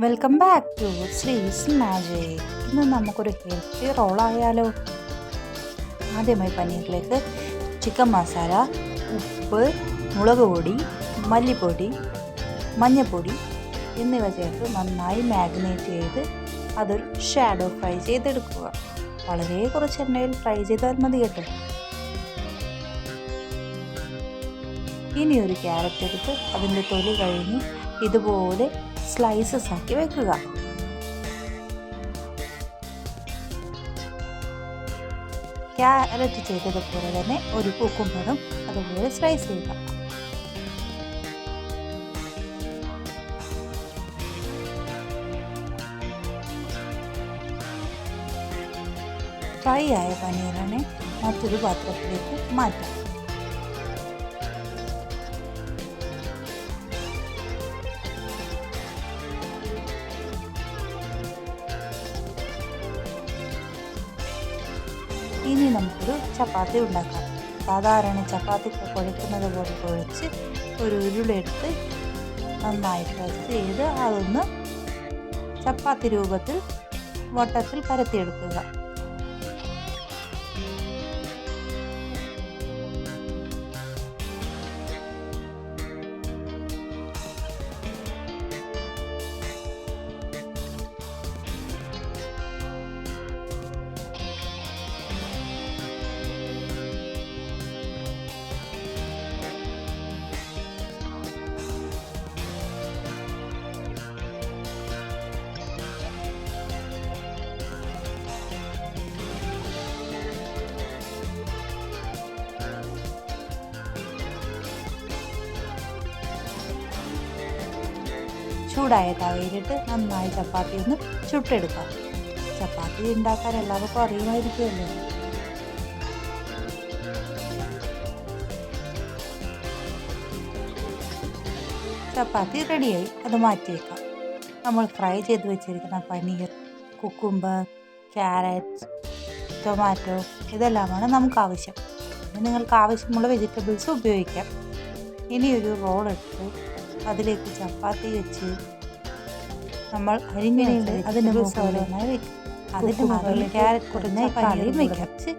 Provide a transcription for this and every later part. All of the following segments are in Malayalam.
Welcome back to Sree's magic. ഇന്ന് നമുക്കൊരു ഹെൽത്തി റോളായാലോ. ആദ്യമായി പനീറിലേക്ക് ചിക്കൻ മസാല, ഉപ്പ്, മുളക് പൊടി, മല്ലിപ്പൊടി, മഞ്ഞൾപ്പൊടി എന്നിവ ചേർത്ത് നന്നായി മാഗ്നേറ്റ് ചെയ്ത് അതൊരു ഷാഡോ ഫ്രൈ ചെയ്തെടുക്കുക. വളരെ കുറച്ച് എണ്ണയിൽ ഫ്രൈ ചെയ്താൽ മതി കേട്ടോ. ഇനി ഒരു ക്യാരറ്റ് എടുത്ത് അതിൻ്റെ തൊലി കഴിഞ്ഞ് ഇതുപോലെ സ്ലൈസസ് ആക്കി വെക്കുക. ക്യാരറ്റ് ചെയ്തതുപോലെ തന്നെ ഒരു കുക്കുംബറും അതുപോലെ സ്ലൈസ് ചെയ്യുക. ഫ്രൈ ആയ പനീറിനെ മറ്റൊരു പാത്രത്തിലേക്ക് മാറ്റാം. ഇനി നമുക്കൊരു ചപ്പാത്തി ഉണ്ടാക്കാം. സാധാരണ ചപ്പാത്തിക്ക് കുഴക്കുന്നത് പോലെ കുഴച്ച് ഒരു ഉരുളെടുത്ത് നന്നായി പ്രസ് ചെയ്ത് അതൊന്ന് ചപ്പാത്തി രൂപത്തിൽ വട്ടത്തിൽ പരത്തിയെടുക്കുക. ചൂടായ തവയിലിട്ട് നന്നായി ചപ്പാത്തി ഒന്ന് ചുട്ടെടുക്കാം. ചപ്പാത്തി ഉണ്ടാക്കാൻ എല്ലാവർക്കും അറിയുമായിരിക്കുമല്ലോ. ചപ്പാത്തി റെഡിയായി, അത് മാറ്റി വെക്കാം. നമ്മൾ ഫ്രൈ ചെയ്ത് വെച്ചിരിക്കുന്ന പനീർ, കുക്കുംബർ, ക്യാരറ്റ്, ടൊമാറ്റോ ഇതെല്ലാമാണ് നമുക്ക് ആവശ്യം. ഇനി നിങ്ങൾക്ക് ആവശ്യമുള്ള വെജിറ്റബിൾസ് ഉപയോഗിക്കാം. ഇനി ഒരു റോൾ എടുത്ത് അതിലേക്ക് ചപ്പാത്തി വെച്ച് നമ്മൾ അരിഞ്ഞിട്ട് അതിന് മുകളിലായി വെക്കും. അതിൻ്റെ മുകളിൽ ക്യാരറ്റ് കുറഞ്ഞ പനീറും വെച്ച്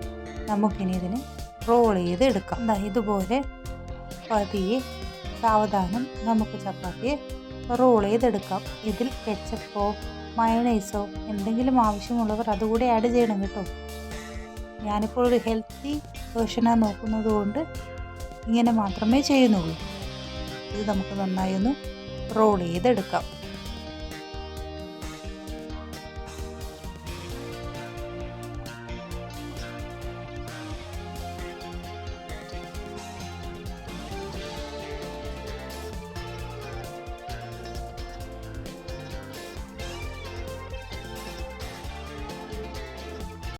നമുക്കിനി ഇതിന് റോൾ ചെയ്ത് എടുക്കാം. ഇതുപോലെ പതിയെ സാവധാനം നമുക്ക് ചപ്പാത്തിയെ റോൾ ചെയ്തെടുക്കാം. ഇതിൽ കെച്ചപ്പോ മയണൈസോ എന്തെങ്കിലും ആവശ്യമുള്ളവർ അതുകൂടെ ആഡ് ചെയ്യണം കേട്ടോ. ഞാനിപ്പോൾ ഒരു ഹെൽത്തി വേർഷനാണ് നോക്കുന്നത് കൊണ്ട് ഇങ്ങനെ മാത്രമേ ചെയ്യുന്നുള്ളൂ. ഇത് നമുക്ക് നന്നായി ഒന്ന് റോൾ ചെയ്തെടുക്കാം.